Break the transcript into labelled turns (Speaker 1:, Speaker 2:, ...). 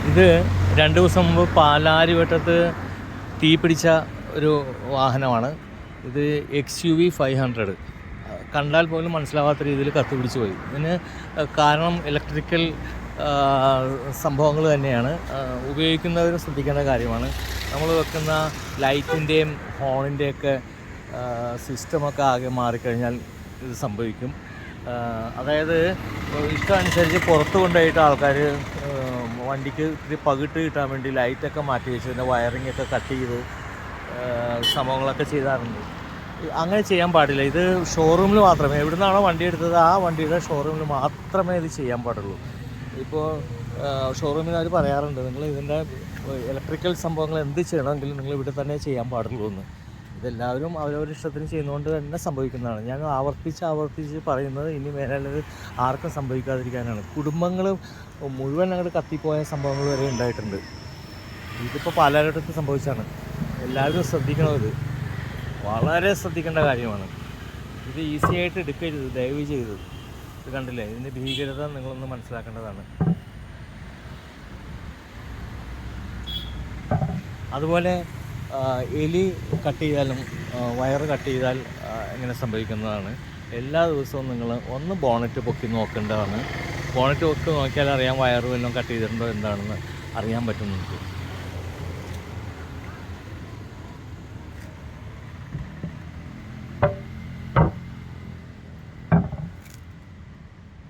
Speaker 1: ഇത് 2 ദിവസം മുമ്പ് പാലാരിവട്ടത്ത് തീ പിടിച്ച ഒരു വാഹനമാണ്. ഇത് XUV 500. കണ്ടാൽ പോലും മനസ്സിലാവാത്ത രീതിയിൽ കത്തിപ്പിടിച്ച് പോയി. ഇതിന് കാരണം ഇലക്ട്രിക്കൽ സംഭവങ്ങൾ തന്നെയാണ്. ഉപയോഗിക്കുന്നവർ ശ്രദ്ധിക്കേണ്ട കാര്യമാണ്. നമ്മൾ വെക്കുന്ന ലൈറ്റിൻ്റെയും ഹോണിൻ്റെയൊക്കെ സിസ്റ്റമൊക്കെ ആകെ മാറിക്കഴിഞ്ഞാൽ ഇത് സംഭവിക്കും. അതായത് ഇഷ്ടമനുസരിച്ച് പുറത്ത് കൊണ്ടുപോയിട്ട് ആൾക്കാർ വണ്ടിക്ക് ഇത്തിരി പകിട്ട് കിട്ടാൻ വേണ്ടി ലൈറ്റൊക്കെ മാറ്റി വെച്ച് ഇതിൻ്റെ വയറിങ്ങൊക്കെ കട്ട് ചെയ്ത് സംഭവങ്ങളൊക്കെ ചെയ്താറുണ്ട്. അങ്ങനെ ചെയ്യാൻ പാടില്ല. ഇത് ഷോറൂമിൽ മാത്രമേ, എവിടെ നിന്നാണോ വണ്ടി എടുത്തത് ആ വണ്ടിയുടെ ഷോറൂമിൽ മാത്രമേ ഇത് ചെയ്യാൻ പാടുള്ളൂ. ഇപ്പോൾ ഷോറൂമിൽ അവർ പറയാറുണ്ട്, നിങ്ങൾ ഇതിൻ്റെ ഇലക്ട്രിക്കൽ സംഭവങ്ങൾ എന്ത് ചെയ്യണമെങ്കിലും നിങ്ങൾ ഇവിടെ തന്നെ ചെയ്യാൻ പാടുള്ളൂ എന്ന്. ഇതെല്ലാവരും അവരവരുടെ ഇഷ്ടത്തിന് ചെയ്യുന്നതുകൊണ്ട് തന്നെ സംഭവിക്കുന്നതാണ്. ഞാൻ ആവർത്തിച്ച് പറയുന്നത് ഇനി മേലുള്ളത് ആർക്കും സംഭവിക്കാതിരിക്കാനാണ്. കുടുംബങ്ങൾ മുഴുവൻ അങ്ങോട്ട് കത്തിപ്പോയ സംഭവങ്ങൾ വരെ ഉണ്ടായിട്ടുണ്ട്. ഇതിപ്പോൾ പലയിടത്ത് സംഭവിച്ചാണ്. എല്ലാവരും ശ്രദ്ധിക്കണം. ഇത് വളരെ ശ്രദ്ധിക്കേണ്ട കാര്യമാണ്. ഇത് ഈസി ആയിട്ട് എടുക്കരുത്, ദയവ് ചെയ്ത്. ഇത് കണ്ടില്ലേ, ഇതിൻ്റെ ഭീകരത നിങ്ങളൊന്ന് മനസ്സിലാക്കേണ്ടതാണ്. അതുപോലെ എലി കട്ട് ചെയ്താലും വയറ് കട്ട് ചെയ്താൽ ഇങ്ങനെ സംഭവിക്കുന്നതാണ്. എല്ലാ ദിവസവും നിങ്ങൾ ഒന്ന് ബോണറ്റ് പൊക്കി നോക്കേണ്ടതാണ്. ബോണറ്റ് പൊക്കി നോക്കിയാൽ അറിയാം വയറ് വല്ലതും കട്ട് ചെയ്തിട്ടുണ്ടോ എന്താണെന്ന് അറിയാൻ പറ്റും നിങ്ങൾക്ക്.